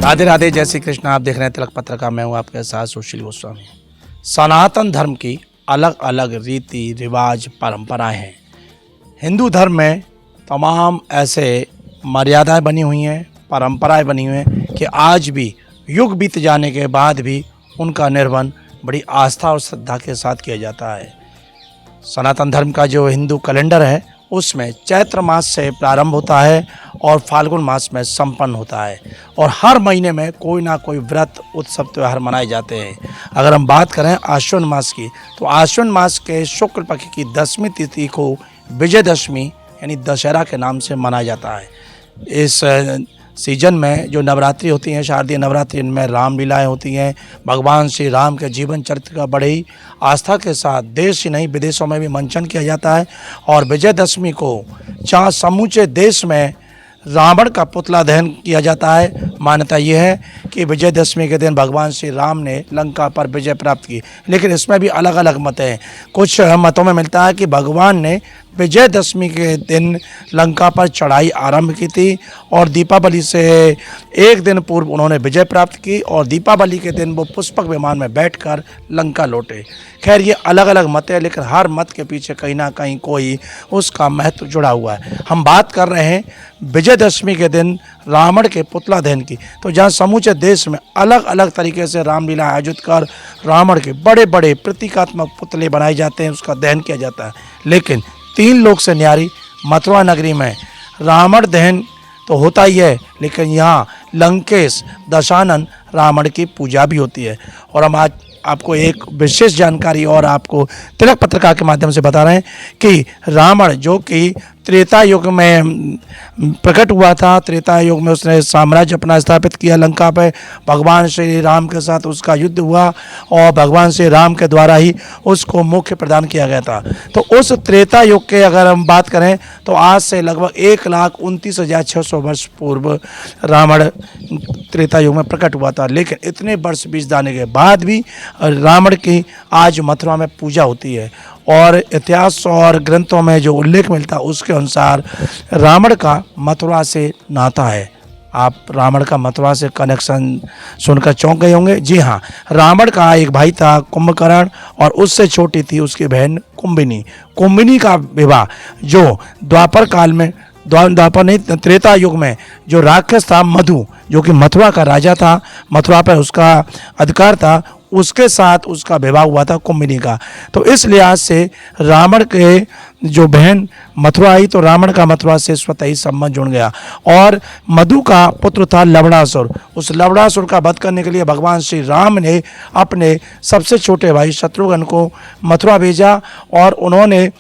राधे राधे, जय श्री कृष्ण। आप देख रहे हैं तिलक पत्रिका। मैं हूं आपके साथ सुशील गोस्वामी। सनातन धर्म की अलग अलग रीति रिवाज परंपराएं हैं। हिंदू धर्म में तमाम ऐसे मर्यादाएं बनी हुई हैं, परंपराएं बनी हुई हैं कि आज भी युग बीत जाने के बाद भी उनका निर्वहन बड़ी आस्था और श्रद्धा के साथ किया जाता है। सनातन धर्म का जो हिंदू कैलेंडर है उसमें चैत्र मास से प्रारंभ होता है और फाल्गुन मास में संपन्न होता है और हर महीने में कोई ना कोई व्रत उत्सव त्यौहार मनाए जाते हैं। अगर हम बात करें आश्विन मास की, तो आश्विन मास के शुक्ल पक्ष की 10वीं तिथि को विजयदशमी यानी दशहरा के नाम से मनाया जाता है। इस सीजन में जो नवरात्रि होती हैं, शारदीय नवरात्रि, इनमें रामलीलाएँ होती हैं। भगवान श्री राम के जीवन चरित्र का बड़े ही आस्था के साथ देश ही नहीं विदेशों में भी मंचन किया जाता है और विजयदशमी को जहाँ समूचे देश में रावण का पुतला दहन किया जाता है। मान्यता यह है कि विजयदशमी के दिन भगवान श्री राम ने लंका पर विजय प्राप्त की, लेकिन इसमें भी अलग अलग मत हैं। कुछ मतों में मिलता है कि भगवान ने विजयदशमी के दिन लंका पर चढ़ाई आरंभ की थी और दीपावली से एक दिन पूर्व उन्होंने विजय प्राप्त की और दीपावली के दिन वो पुष्पक विमान में बैठकर लंका लौटे। खैर, ये अलग अलग मत है, लेकिन हर मत के पीछे कहीं ना कहीं कोई उसका महत्व जुड़ा हुआ है। हम बात कर रहे हैं विजयदशमी के दिन रावण के पुतला दहन की, तो जहाँ समूचे देश में अलग अलग तरीके से रामलीला आयोजित कर रावण के बड़े बड़े प्रतीकात्मक पुतले बनाए जाते हैं, उसका दहन किया जाता है। लेकिन 3 लोक से न्यारी मथुरा नगरी में रावण दहन तो होता ही है, लेकिन यहाँ लंकेश दशानन रावण की पूजा भी होती है। और हम आज आपको एक विशेष जानकारी और आपको तिलक पत्रिका के माध्यम से बता रहे हैं कि रावण जो कि त्रेता युग में प्रकट हुआ था, त्रेता युग में उसने साम्राज्य अपना स्थापित किया लंका पे। भगवान श्री राम के साथ उसका युद्ध हुआ और भगवान श्री राम के द्वारा ही उसको मोक्ष प्रदान किया गया था। तो उस त्रेता युग के अगर हम बात करें तो आज से लगभग 1,29,600 वर्ष पूर्व रावण त्रेता युग में प्रकट हुआ था। लेकिन इतने वर्ष बीत जाने के बाद भी रावण की आज मथुरा में पूजा होती है और इतिहास और ग्रंथों में जो उल्लेख मिलता है उसके अनुसार रावण का मथुरा से नाता है। आप रावण का मथुरा से कनेक्शन सुनकर चौंक गए होंगे। जी हाँ, रावण का एक भाई था कुंभकर्ण और उससे छोटी थी उसकी बहन कुंभिनी। कुंभिनी का विवाह जो द्वापर काल में, द्वापर नहीं त्रेता युग में, जो राक्षस था मधु, जो कि मथुरा का राजा था, मथुरा पर उसका अधिकार था, उसके साथ उसका विवाह हुआ था कुंभिनी का। तो इस लिहाज से रावण के जो बहन मथुरा आई तो रावण का मथुरा से स्वतः ही संबंध जुड़ गया। और मधु का पुत्र था लवणासुर। उस लवणासुर का वध करने के लिए भगवान श्री राम ने अपने सबसे छोटे भाई शत्रुघ्न को मथुरा भेजा और उन्होंने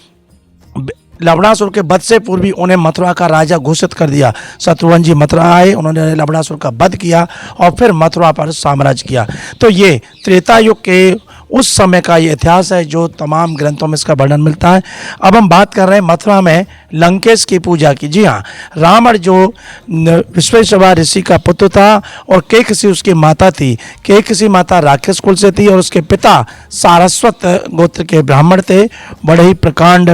लवणासुर के वध से पूर्व ही उन्हें मथुरा का राजा घोषित कर दिया। शत्रुघ्न जी मथुरा आए, उन्होंने लवणासुर का वध किया और फिर मथुरा पर साम्राज्य किया। तो ये त्रेता युग के उस समय का ये इतिहास है जो तमाम ग्रंथों में इसका वर्णन मिलता है। अब हम बात कर रहे हैं मथुरा में लंकेश की पूजा की। जी हाँ, रावण जो विश्वेश्वर ऋषि का पुत्र था और केकसी उसकी माता थी। केकसी माता राक्षस कुल से थी और उसके पिता सारस्वत गोत्र के ब्राह्मण थे। बड़े ही प्रकांड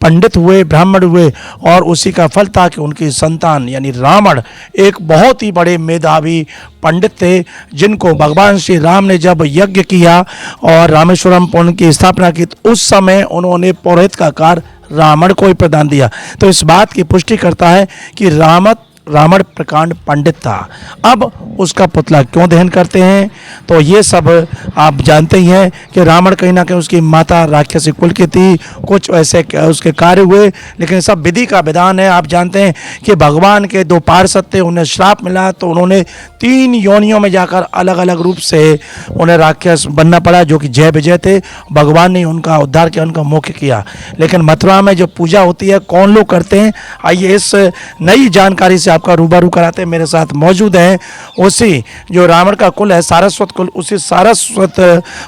पंडित हुए, ब्राह्मण हुए और उसी का फल था कि उनकी संतान यानी रावण एक बहुत ही बड़े मेधावी पंडित थे, जिनको भगवान श्री राम ने जब यज्ञ किया और रामेश्वरम पुण्य की स्थापना की तो उस समय उन्होंने पौरोहित का कार्य रावण को ही प्रदान दिया। तो इस बात की पुष्टि करता है कि रावण प्रकांड पंडित था। अब उसका पुतला क्यों दहन करते हैं, तो ये सब आप जानते ही हैं कि रावण कहीं ना कहीं उसकी माता राक्षसी कुल की थी, कुछ ऐसे उसके कार्य हुए, लेकिन सब विधि का विधान है। आप जानते हैं कि भगवान के 2 पार्षद थे, उन्हें श्राप मिला तो उन्होंने 3 योनियों में जाकर अलग अलग रूप से उन्हें राक्षस बनना पड़ा, जो कि जय विजय थे। भगवान ने उनका उद्धार किया, उनका मोक्ष किया। लेकिन मथुरा में जो पूजा होती है कौन लोग करते हैं, आइए इस नई जानकारी से आपका रूबरू कराते हैं। मेरे साथ मौजूद हैं उसी जो रावण का कुल है सारस्वत कुल, उसी सारस्वत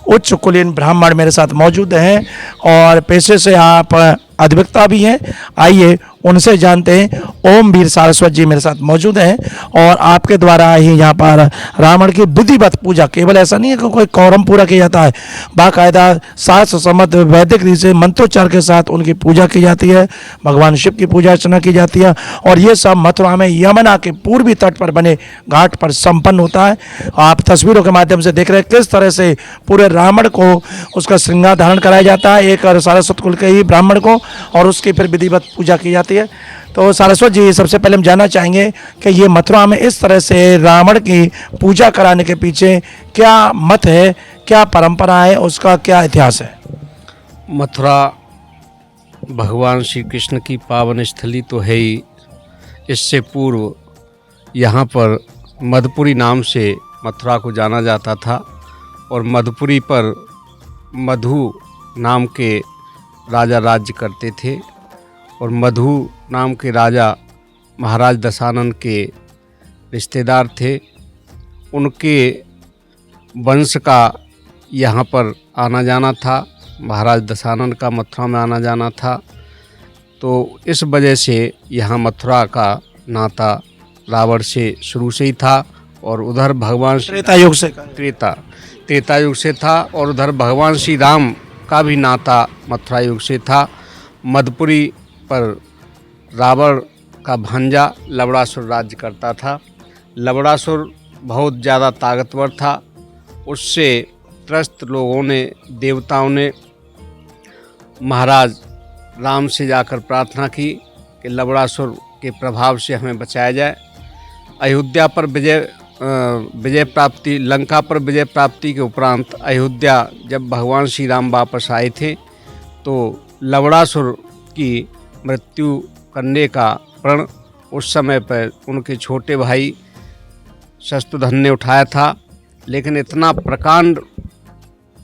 उच्च कुलीन ब्राह्मण मेरे साथ मौजूद हैं और पेशे से आप अधिवक्ता भी हैं। आइए उनसे जानते हैं। ओम वीर सारस्वत जी मेरे साथ मौजूद हैं और आपके द्वारा ही यहाँ पर रावण की विधिवत पूजा, केवल ऐसा नहीं है कि कोई कौरम पूरा किया जाता है, बाकायदा शास्त्र सम्मत वैदिक रीति से मंत्रोच्चार के साथ उनकी पूजा की जाती है, भगवान शिव की पूजा अर्चना की जाती है। और ये सब मथुरा में यमुना के पूर्वी तट पर बने घाट पर संपन्न होता है। आप तस्वीरों के माध्यम से देख रहे हैं किस तरह से पूरे रावण को उसका श्रृंगार धारण कराया जाता है, एक सारस्वत कुल के ही ब्राह्मण को, और उसकी फिर विधिवत पूजा की जाती है। तो सारस्वत जी, सबसे पहले हम जानना चाहेंगे कि ये मथुरा में इस तरह से रावण की पूजा कराने के पीछे क्या मत है, क्या परंपरा है, उसका क्या इतिहास है? मथुरा भगवान श्री कृष्ण की पावन स्थली तो है ही, इससे पूर्व यहाँ पर मधुपुरी नाम से मथुरा को जाना जाता था और मधुपुरी पर मधु नाम के राजा राज्य करते थे और मधु नाम के राजा महाराज दशानन के रिश्तेदार थे। उनके वंश का यहाँ पर आना जाना था, महाराज दशानन का मथुरा में आना जाना था। तो इस वजह से यहाँ मथुरा का नाता रावण से शुरू से ही था और उधर भगवान त्रेता युग से त्रेता युग से था और उधर भगवान श्री राम का भी नाता मथुरा युग से था। मधुपुरी पर रावण का भांजा लवणासुर राज्य करता था। लवणासुर बहुत ज़्यादा ताकतवर था। उससे त्रस्त लोगों ने, देवताओं ने महाराज राम से जाकर प्रार्थना की कि लवणासुर के प्रभाव से हमें बचाया जाए। अयोध्या पर विजय प्राप्ति, लंका पर विजय प्राप्ति के उपरांत अयोध्या जब भगवान श्री राम वापस आए थे तो लवणासुर की मृत्यु करने का प्रण उस समय पर उनके छोटे भाई शत्रुघ्न ने उठाया था। लेकिन इतना प्रकांड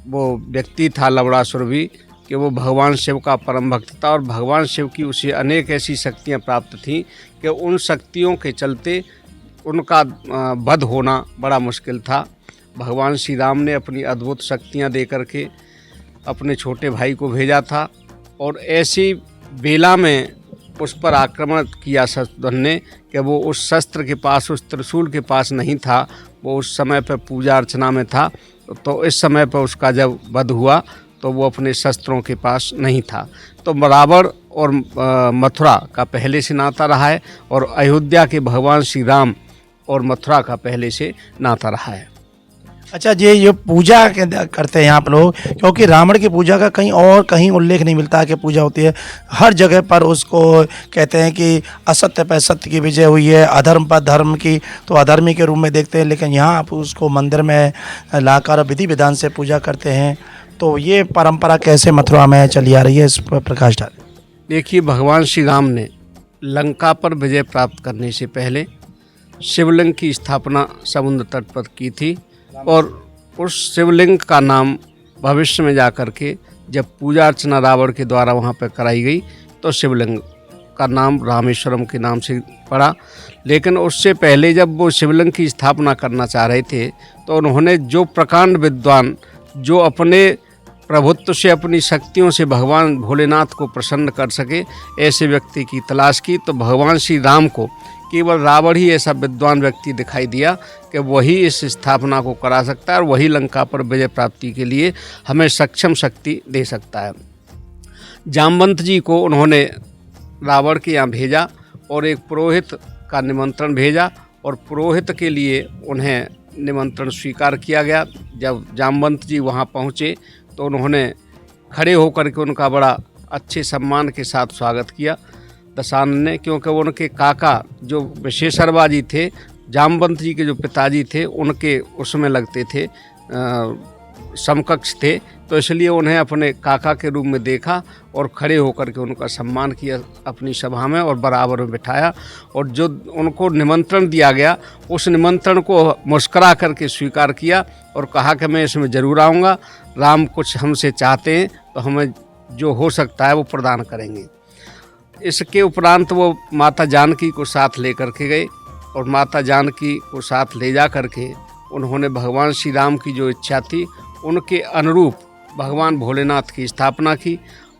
वो व्यक्ति था लवणासुर भी कि वो भगवान शिव का परम भक्त था और भगवान शिव की उसे अनेक ऐसी शक्तियाँ प्राप्त थीं कि उन शक्तियों के चलते उनका वध होना बड़ा मुश्किल था। भगवान श्री राम ने अपनी अद्भुत शक्तियाँ दे करके अपने छोटे भाई को भेजा था और ऐसी बेला में उस पर आक्रमण किया शत्रुघ्न ने कि वो उस शस्त्र के पास, उस त्रिशूल के पास नहीं था, वो उस समय पर पूजा अर्चना में था। तो इस समय पर उसका जब वध हुआ तो वो अपने शस्त्रों के पास नहीं था। तो रावण और मथुरा का पहले से नाता रहा है और अयोध्या के भगवान श्री राम और मथुरा का पहले से नाता रहा है। अच्छा जी, ये पूजा करते हैं आप लोग, क्योंकि रावण की पूजा का कहीं उल्लेख नहीं मिलता है कि पूजा होती है। हर जगह पर उसको कहते हैं कि असत्य पर सत्य की विजय हुई है, अधर्म पर धर्म की तो अधर्मी के रूप में देखते हैं, लेकिन यहाँ आप उसको मंदिर में लाकर विधि विधान से पूजा करते हैं। तो ये परंपरा कैसे मथुरा में चली आ रही है, इस पर प्रकाश डालें। देखिए, भगवान श्री राम ने लंका पर विजय प्राप्त करने से पहले शिवलिंग की स्थापना समुद्र तट पर की थी और उस शिवलिंग का नाम भविष्य में जाकर के जब पूजा अर्चना रावण के द्वारा वहाँ पर कराई गई तो शिवलिंग का नाम रामेश्वरम के नाम से पड़ा। लेकिन उससे पहले जब वो शिवलिंग की स्थापना करना चाह रहे थे तो उन्होंने जो प्रकांड विद्वान जो अपने प्रभुत्व से, अपनी शक्तियों से भगवान भोलेनाथ को प्रसन्न कर सके, ऐसे व्यक्ति की तलाश की। तो भगवान श्री राम को केवल रावण ही ऐसा विद्वान व्यक्ति दिखाई दिया कि वही इस स्थापना को करा सकता है और वही लंका पर विजय प्राप्ति के लिए हमें सक्षम शक्ति दे सकता है। जामवंत जी को उन्होंने रावण के यहाँ भेजा और एक पुरोहित का निमंत्रण भेजा और पुरोहित के लिए उन्हें निमंत्रण स्वीकार किया गया। जब जामवंत जी वहाँ पहुँचे तो उन्होंने खड़े होकर के उनका बड़ा अच्छे सम्मान के साथ स्वागत किया दशानन ने, क्योंकि उनके काका जो विशेषरवा जी थे, जामवंत जी के जो पिताजी थे, उनके उसमें लगते थे, समकक्ष थे। तो इसलिए उन्हें अपने काका के रूप में देखा और खड़े होकर के उनका सम्मान किया अपनी सभा में और बराबर में बिठाया। और जो उनको निमंत्रण दिया गया उस निमंत्रण को मुस्करा करके स्वीकार किया और कहा कि मैं इसमें ज़रूर आऊँगा। राम कुछ हमसे चाहते हैं तो हमें जो हो सकता है वो प्रदान करेंगे। इसके उपरांत वो माता जानकी को साथ लेकर के गए और माता जानकी को साथ ले जा करके उन्होंने भगवान श्री राम की जो इच्छा थी उनके अनुरूप भगवान भोलेनाथ की स्थापना की,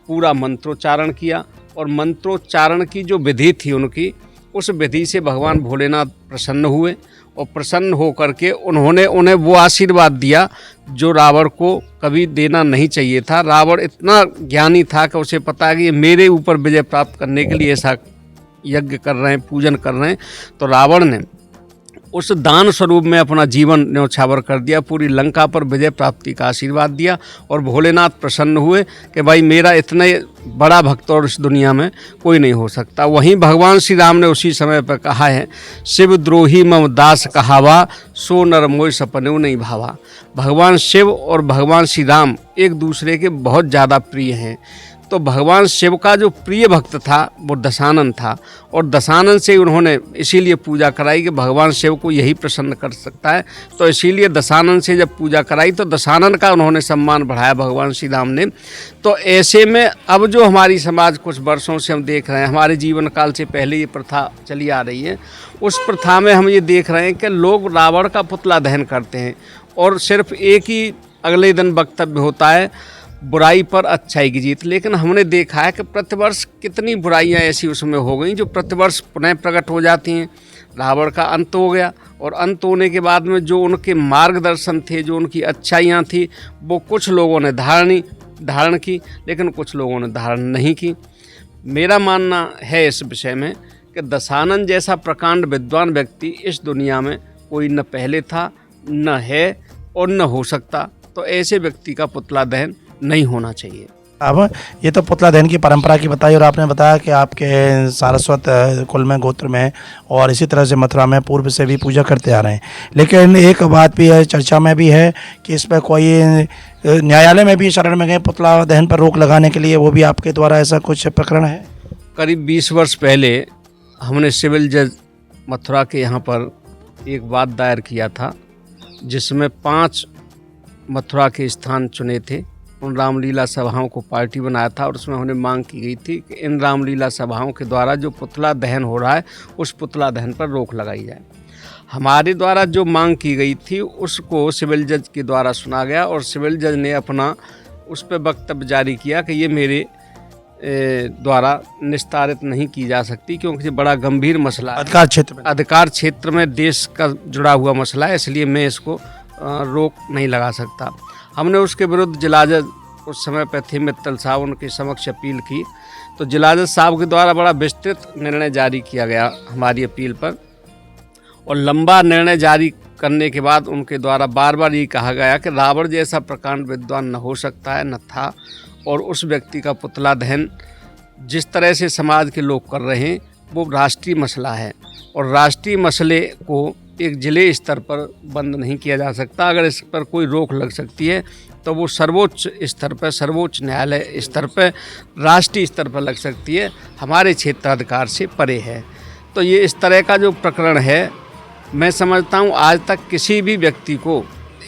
पूरा मंत्रोच्चारण किया और मंत्रोच्चारण की जो विधि थी उनकी, उस विधि से भगवान भोलेनाथ प्रसन्न हुए और प्रसन्न होकर के उन्होंने उन्हें वो आशीर्वाद दिया जो रावण को कभी देना नहीं चाहिए था। रावण इतना ज्ञानी था कि उसे पता है कि ये मेरे ऊपर विजय प्राप्त करने के लिए ऐसा यज्ञ कर रहे हैं, पूजन कर रहे हैं। तो रावण ने उस दान स्वरूप में अपना जीवन न्यौछावर कर दिया, पूरी लंका पर विजय प्राप्ति का आशीर्वाद दिया और भोलेनाथ प्रसन्न हुए कि भाई मेरा इतने बड़ा भक्त और इस दुनिया में कोई नहीं हो सकता। वहीं भगवान श्री राम ने उसी समय पर कहा है, शिव द्रोही मम दास कहावा, सो नर मोय सपनेऊ नहीं भावा। भगवान शिव और भगवान श्री राम एक दूसरे के बहुत ज़्यादा प्रिय हैं। तो भगवान शिव का जो प्रिय भक्त था वो दशानन था और दशानन से उन्होंने इसीलिए पूजा कराई कि भगवान शिव को यही प्रसन्न कर सकता है। तो इसीलिए दशानन से जब पूजा कराई तो दशानन का उन्होंने सम्मान बढ़ाया भगवान श्री राम ने। तो ऐसे में अब जो हमारी समाज कुछ वर्षों से हम देख रहे हैं, हमारे जीवन काल से पहले ये प्रथा चली आ रही है, उस प्रथा में हम ये देख रहे हैं कि लोग रावण का पुतला दहन करते हैं और सिर्फ एक ही अगले दिन वक्तव्य होता है, बुराई पर अच्छाई की जीत। लेकिन हमने देखा है कि प्रतिवर्ष कितनी बुराइयां ऐसी उसमें हो गई जो प्रतिवर्ष पुनः प्रकट हो जाती हैं। रावण का अंत हो गया और अंत होने के बाद में जो उनके मार्गदर्शन थे, जो उनकी अच्छाइयां थी, वो कुछ लोगों ने धारण की लेकिन कुछ लोगों ने धारण नहीं की। मेरा मानना है इस विषय में कि दशानन जैसा प्रकांड विद्वान व्यक्ति इस दुनिया में कोई न पहले था, न है और न हो सकता। तो ऐसे व्यक्ति का पुतला दहन नहीं होना चाहिए। अब ये तो पुतला दहन की परंपरा की बताई और आपने बताया कि आपके सारस्वत कुल में, गोत्र में और इसी तरह से मथुरा में पूर्व से भी पूजा करते आ रहे हैं। लेकिन एक बात भी है, चर्चा में भी है कि इस पर कोई न्यायालय में भी शरण में गए पुतला दहन पर रोक लगाने के लिए, वो भी आपके द्वारा ऐसा कुछ प्रकरण है? करीब 20 वर्ष पहले हमने सिविल जज मथुरा के यहाँ पर एक वाद दायर किया था जिसमें 5 मथुरा के स्थान चुने थे। उन रामलीला सभाओं को पार्टी बनाया था और उसमें उन्हें मांग की गई थी कि इन रामलीला सभाओं के द्वारा जो पुतला दहन हो रहा है उस पुतला दहन पर रोक लगाई जाए। हमारे द्वारा जो मांग की गई थी उसको सिविल जज के द्वारा सुना गया और सिविल जज ने अपना उस पर वक्तव्य जारी किया कि ये मेरे द्वारा निस्तारित नहीं की जा सकती क्योंकि ये बड़ा गंभीर मसला है, अधिकार क्षेत्र में देश का जुड़ा हुआ मसला है, इसलिए मैं इसको रोक नहीं लगा सकता। हमने उसके विरुद्ध जिला जज उस समय पर थे मित्तल साहब, उनके समक्ष अपील की तो जिला जज साहब के द्वारा बड़ा विस्तृत निर्णय जारी किया गया हमारी अपील पर और लंबा निर्णय जारी करने के बाद उनके द्वारा बार बार ये कहा गया कि रावण जैसा प्रकांड विद्वान न हो सकता है, न था, और उस व्यक्ति का पुतला दहन जिस तरह से समाज के लोग कर रहे हैं वो राष्ट्रीय मसला है और राष्ट्रीय मसले को एक जिले स्तर पर बंद नहीं किया जा सकता। अगर इस पर कोई रोक लग सकती है तो वो सर्वोच्च स्तर पर, सर्वोच्च न्यायालय स्तर पर, राष्ट्रीय स्तर पर लग सकती है, हमारे क्षेत्राधिकार से परे है। तो ये इस तरह का जो प्रकरण है, मैं समझता हूँ आज तक किसी भी व्यक्ति को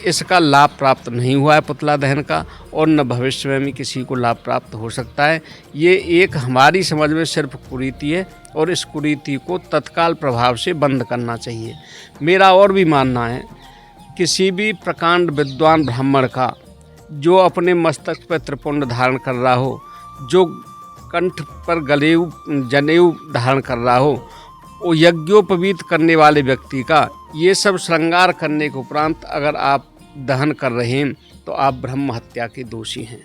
इसका लाभ प्राप्त नहीं हुआ है पुतला दहन का और न भविष्य में भी किसी को लाभ प्राप्त हो सकता है। ये एक हमारी समझ में सिर्फ कुरीति है और इस कुरीति को तत्काल प्रभाव से बंद करना चाहिए। मेरा और भी मानना है किसी भी प्रकांड विद्वान ब्राह्मण का जो अपने मस्तक पर त्रिपुंड धारण कर रहा हो, जो कंठ पर गलेऊ जनेऊ धारण कर रहा हो, वो यज्ञोपवीत करने वाले व्यक्ति का ये सब श्रृंगार करने के उपरांत अगर आप दहन कर रहे हैं तो आप ब्रह्म हत्या के दोषी हैं।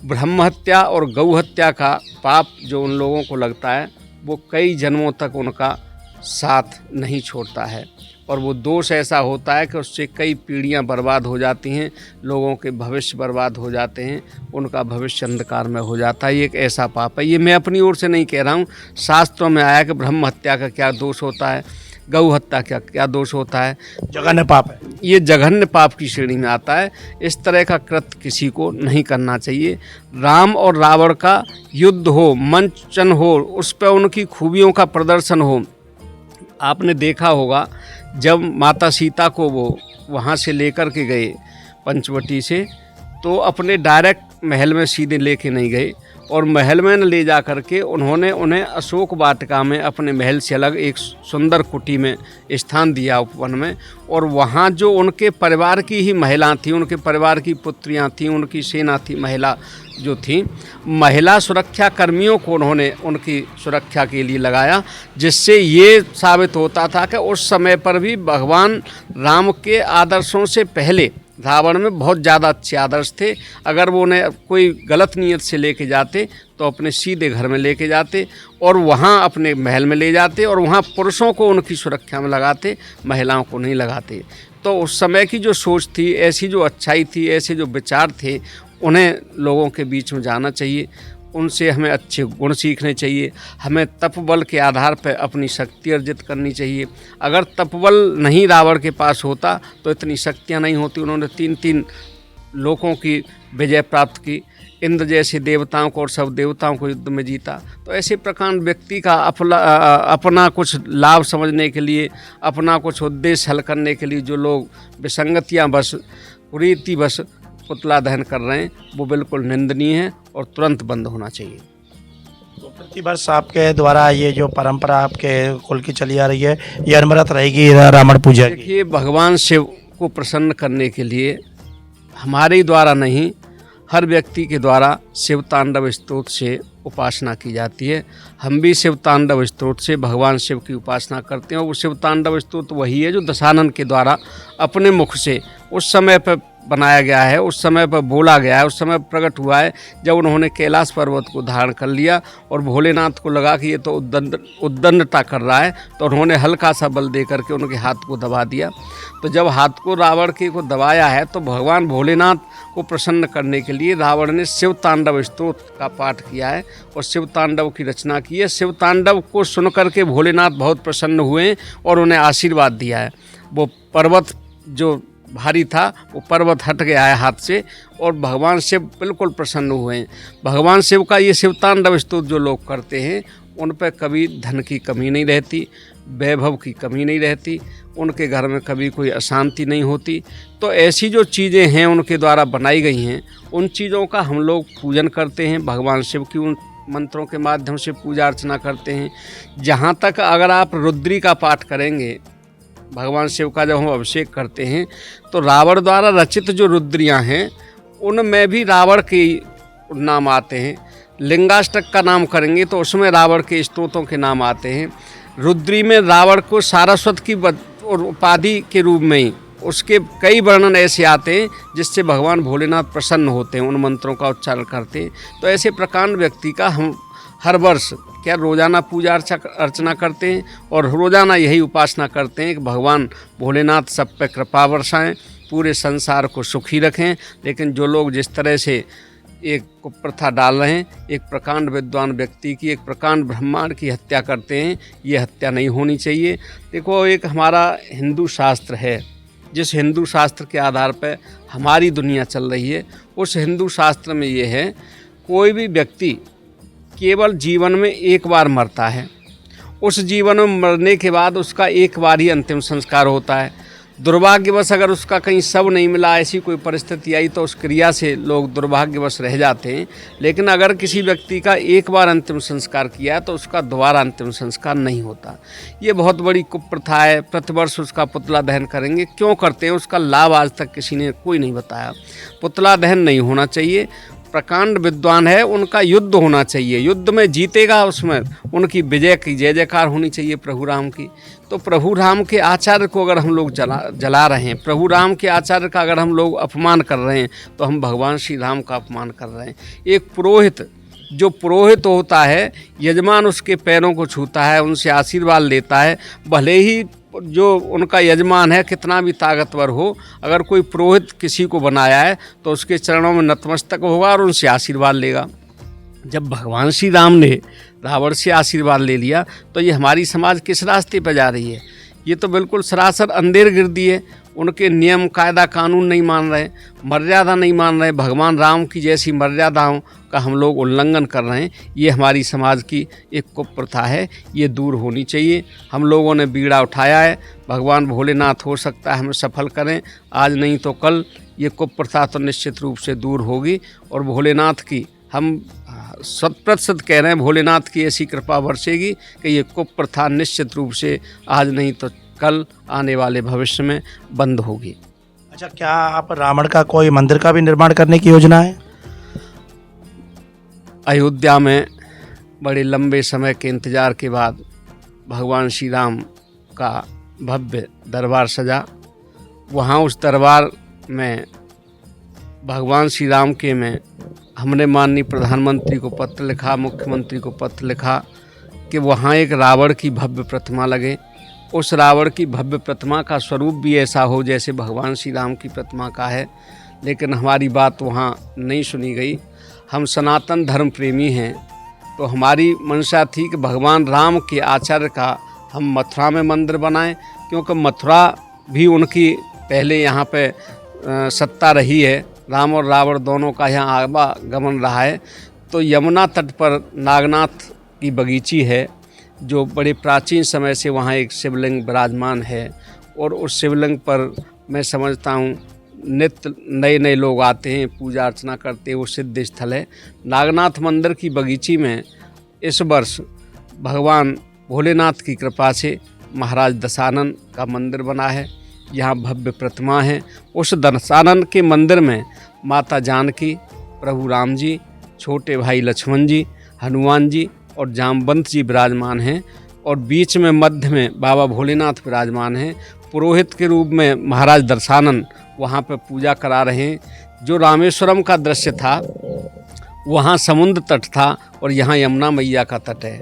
ब्रह्म हत्या और गौ हत्या का पाप जो उन लोगों को लगता है वो कई जन्मों तक उनका साथ नहीं छोड़ता है और वो दोष ऐसा होता है कि उससे कई पीढ़ियां बर्बाद हो जाती हैं, लोगों के भविष्य बर्बाद हो जाते हैं, उनका भविष्य अंधकार में हो जाता है। ये एक ऐसा पाप है। ये मैं अपनी ओर से नहीं कह रहा हूँ, शास्त्रों में आया कि ब्रह्म हत्या का क्या दोष होता है, गौ हत्या का क्या दोष होता है, जघन्य पाप है। ये जघन्य पाप की श्रेणी में आता है। इस तरह का कृत्य किसी को नहीं करना चाहिए। राम और रावण का युद्ध हो, मंचन हो, उस पर उनकी खूबियों का प्रदर्शन हो। आपने देखा होगा जब माता सीता को वो वहाँ से लेकर के गए पंचवटी से, तो अपने डायरेक्ट महल में सीधे लेके नहीं गए और महल में न ले जा करके उन्होंने उन्हें अशोक वाटिका में अपने महल से अलग एक सुंदर कुटी में स्थान दिया उपवन में, और वहाँ जो उनके परिवार की ही महिला थी, उनके परिवार की पुत्रियाँ थीं, उनकी सेना थी, महिला जो थी, महिला सुरक्षा कर्मियों को उन्होंने उनकी सुरक्षा के लिए लगाया, जिससे ये साबित होता था कि उस समय पर भी भगवान राम के आदर्शों से पहले रावण में बहुत ज़्यादा अच्छे आदर्श थे। अगर वो उन्हें कोई गलत नीयत से लेके जाते तो अपने सीधे घर में लेके जाते और वहाँ अपने महल में ले जाते और वहाँ पुरुषों को उनकी सुरक्षा में लगाते, महिलाओं को नहीं लगाते। तो उस समय की जो सोच थी, ऐसी जो अच्छाई थी, ऐसे जो विचार थे, उन्हें लोगों के बीच में जाना चाहिए, उनसे हमें अच्छे गुण सीखने चाहिए। हमें तपबल के आधार पर अपनी शक्ति अर्जित करनी चाहिए। अगर तपबल नहीं रावण के पास होता तो इतनी शक्तियाँ नहीं होती। उन्होंने 3 लोगों की विजय प्राप्त की, इंद्र जैसे देवताओं को और सब देवताओं को युद्ध में जीता। तो ऐसे प्रकार व्यक्ति का अपना कुछ लाभ समझने के लिए, अपना कुछ उद्देश्य हल करने के लिए जो लोग विसंगतियाँ बस, कुरीति बस पुतला दहन कर रहे हैं, वो बिल्कुल निंदनीय है और तुरंत बंद होना चाहिए। तो प्रतिवर्ष आपके द्वारा ये जो परंपरा आपके कुल की चली आ रही है, ये अनवरत रहेगी रावण पूजा की? देखिए, भगवान शिव को प्रसन्न करने के लिए हमारे द्वारा नहीं, हर व्यक्ति के द्वारा शिव तांडव स्तोत्र से उपासना की जाती है। हम भी शिव तांडव स्तोत्र से भगवान शिव की उपासना करते हैं। और वो शिव तांडव स्तोत्र वही है जो दशानन के द्वारा अपने मुख से उस समय पर बनाया गया है, उस समय पर बोला गया है, उस समय प्रकट हुआ है जब उन्होंने कैलाश पर्वत को धारण कर लिया और भोलेनाथ को लगा कि ये तो उद्दंडता कर रहा है, तो उन्होंने हल्का सा बल दे करके उनके हाथ को दबा दिया। तो जब हाथ को रावण के को दबाया है तो भगवान भोलेनाथ को प्रसन्न करने के लिए रावण ने शिव तांडव स्तोत्र का पाठ किया है और शिव तांडव की रचना की है। शिव तांडव को सुन करके भोलेनाथ बहुत प्रसन्न हुए और उन्हें आशीर्वाद दिया है। वो पर्वत जो भारी था, वो पर्वत हट गया है हाथ से और भगवान शिव बिल्कुल प्रसन्न हुए हैं। भगवान शिव का ये शिव तांडव स्तोत्र जो लोग करते हैं, उन पर कभी धन की कमी नहीं रहती, वैभव की कमी नहीं रहती, उनके घर में कभी कोई अशांति नहीं होती। तो ऐसी जो चीज़ें हैं उनके द्वारा बनाई गई हैं, उन चीज़ों का हम लोग पूजन करते हैं। भगवान शिव की उन मंत्रों के माध्यम से पूजा अर्चना करते हैं। जहाँ तक अगर आप रुद्री का पाठ करेंगे, भगवान शिव का जब हम अभिषेक करते हैं तो रावण द्वारा रचित जो रुद्रियाँ हैं उनमें भी रावण के नाम आते हैं। लिंगाष्टक का नाम करेंगे तो उसमें रावण के स्तोत्रों के नाम आते हैं। रुद्री में रावण को सारस्वत की उपाधि के रूप में ही उसके कई वर्णन ऐसे आते हैं जिससे भगवान भोलेनाथ प्रसन्न होते हैं, उन मंत्रों का उच्चारण करते हैं। तो ऐसे प्रकार व्यक्ति का हम हर वर्ष क्या रोज़ाना पूजा अर्चना करते हैं और रोज़ाना यही उपासना करते हैं कि भगवान भोलेनाथ सब पे कृपा बरसाएं, पूरे संसार को सुखी रखें। लेकिन जो लोग जिस तरह से एक कुप्रथा डाल रहे हैं, एक प्रकांड विद्वान व्यक्ति की, एक प्रकांड ब्रह्मांड की हत्या करते हैं, ये हत्या नहीं होनी चाहिए। देखो, एक हमारा हिंदू शास्त्र है, जिस हिंदू शास्त्र के आधार पर हमारी दुनिया चल रही है, उस हिंदू शास्त्र में ये है, कोई भी व्यक्ति केवल जीवन में एक बार मरता है। उस जीवन में मरने के बाद उसका एक बार ही अंतिम संस्कार होता है। दुर्भाग्यवश अगर उसका कहीं शव नहीं मिला, ऐसी कोई परिस्थिति आई तो उस क्रिया से लोग दुर्भाग्यवश रह जाते हैं। लेकिन अगर किसी व्यक्ति का एक बार अंतिम संस्कार किया है तो उसका दोबारा अंतिम संस्कार नहीं होता। ये बहुत बड़ी कुप्रथा है। प्रतिवर्ष उसका पुतला दहन करेंगे, क्यों करते हैं? उसका लाभ आज तक किसी ने कोई नहीं बताया। पुतला दहन नहीं होना चाहिए। प्रकांड विद्वान है, उनका युद्ध होना चाहिए, युद्ध में जीतेगा, उसमें उनकी विजय की जय जयकार होनी चाहिए प्रभु राम की। तो प्रभु राम के आचार्य को अगर हम लोग जला रहे हैं, प्रभु राम के आचार्य का अगर हम लोग अपमान कर रहे हैं, तो हम भगवान श्री राम का अपमान कर रहे हैं। एक पुरोहित, जो पुरोहित होता है, यजमान उसके पैरों को छूता है, उनसे आशीर्वाद लेता है, भले ही जो उनका यजमान है कितना भी ताकतवर हो, अगर कोई पुरोहित किसी को बनाया है तो उसके चरणों में नतमस्तक होगा और उनसे आशीर्वाद लेगा। जब भगवान श्री राम ने रावण से आशीर्वाद ले लिया तो ये हमारी समाज किस रास्ते पर जा रही है? ये तो बिल्कुल सरासर अंधेर गिरदी है। उनके नियम कायदा कानून नहीं मान रहे, मर्यादा नहीं मान रहे, भगवान राम की जैसी मर्यादाओं का हम लोग उल्लंघन कर रहे हैं। ये हमारी समाज की एक कुप्रथा है, ये दूर होनी चाहिए। हम लोगों ने बीड़ा उठाया है, भगवान भोलेनाथ हो सकता है हमें सफल करें, आज नहीं तो कल ये कुप्रथा तो निश्चित रूप से दूर होगी। और भोलेनाथ की हम 100% कह रहे हैं, भोलेनाथ की ऐसी कृपा बरसेगी कि ये कुप्रथा निश्चित रूप से आज नहीं तो कल आने वाले भविष्य में बंद होगी। अच्छा, क्या आप रावण का कोई मंदिर का भी निर्माण करने की योजना है? अयोध्या में बड़े लंबे समय के इंतज़ार के बाद भगवान श्री राम का भव्य दरबार सजा। वहाँ उस दरबार में भगवान श्री राम के में हमने माननीय प्रधानमंत्री को पत्र लिखा, मुख्यमंत्री को पत्र लिखा कि वहाँ एक रावण की भव्य प्रतिमा लगे। उस रावण की भव्य प्रतिमा का स्वरूप भी ऐसा हो जैसे भगवान श्री राम की प्रतिमा का है, लेकिन हमारी बात वहाँ नहीं सुनी गई। हम सनातन धर्म प्रेमी हैं, तो हमारी मंशा थी कि भगवान राम के आचार्य का हम मथुरा में मंदिर बनाएं, क्योंकि मथुरा भी उनकी पहले यहाँ पे सत्ता रही है। राम और रावण दोनों का यहाँ आवागमन रहा है। तो यमुना तट पर नागनाथ की बगीची है, जो बड़े प्राचीन समय से वहाँ एक शिवलिंग विराजमान है, और उस शिवलिंग पर मैं समझता हूँ नित्य नए नए लोग आते हैं, पूजा अर्चना करते हैं। वो सिद्ध स्थल है। नागनाथ मंदिर की बगीची में इस वर्ष भगवान भोलेनाथ की कृपा से महाराज दशानन का मंदिर बना है। यहाँ भव्य प्रतिमा है। उस दशानन के मंदिर में माता जानकी, प्रभु राम जी, छोटे भाई लक्ष्मण जी, हनुमान जी और जामवंत जी विराजमान हैं, और बीच में मध्य में बाबा भोलेनाथ विराजमान हैं। पुरोहित के रूप में महाराज दशानन वहाँ पर पूजा करा रहे हैं। जो रामेश्वरम का दृश्य था, वहाँ समुद्र तट था और यहाँ यमुना मैया का तट है।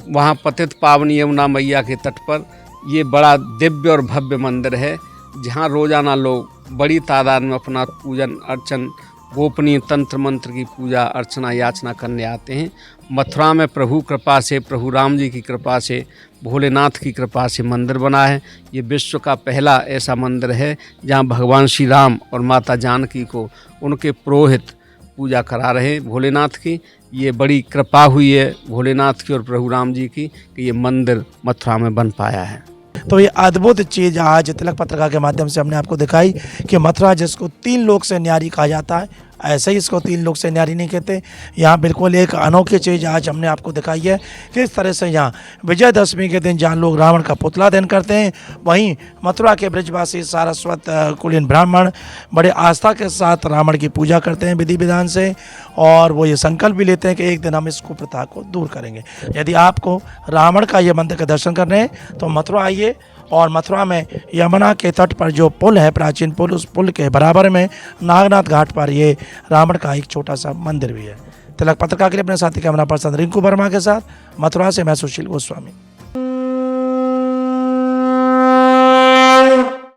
वहाँ पतित पावनी यमुना मैया के तट पर ये बड़ा दिव्य और भव्य मंदिर है, जहाँ रोज़ाना लोग बड़ी तादाद में अपना पूजन अर्चन, गोपनीय तंत्र मंत्र की पूजा अर्चना याचना करने आते हैं। मथुरा में प्रभु कृपा से, प्रभु राम जी की कृपा से, भोलेनाथ की कृपा से मंदिर बना है। ये विश्व का पहला ऐसा मंदिर है जहाँ भगवान श्री राम और माता जानकी को उनके पुरोहित पूजा करा रहे हैं भोलेनाथ की। ये बड़ी कृपा हुई है भोलेनाथ की और प्रभु राम जी की कि ये मंदिर मथुरा में बन पाया है। तो ये अद्भुत चीज़ आज तिलक पत्रिका के माध्यम से हमने आपको दिखाई कि मथुरा जिसको 3 लोक से न्यारी कहा जाता है, ऐसे ही इसको 3 लोक से न्यारी नहीं कहते। यहाँ बिल्कुल एक अनोखी चीज़ आज हमने आपको दिखाई है कि इस तरह से यहाँ विजयदशमी के दिन जहाँ लोग रावण का पुतला दहन करते हैं, वहीं मथुरा के ब्रजवासी सारस्वत कुलीन ब्राह्मण बड़े आस्था के साथ रावण की पूजा करते हैं विधि विधान से, और वो ये संकल्प भी लेते हैं कि एक दिन हम इस कुप्रथा को दूर करेंगे। यदि आपको रावण का ये मंदिर का दर्शन करने हैं तो मथुरा आइए, और मथुरा में यमुना के तट पर जो पुल है, प्राचीन पुल, उस पुल के बराबर में नागनाथ घाट पर ये रावण का एक छोटा सा मंदिर भी है। तिलक पत्रिका के लिए अपने साथी कैमरा पर्सन रिंकू वर्मा के साथ मथुरा से मैं सुशील गोस्वामी।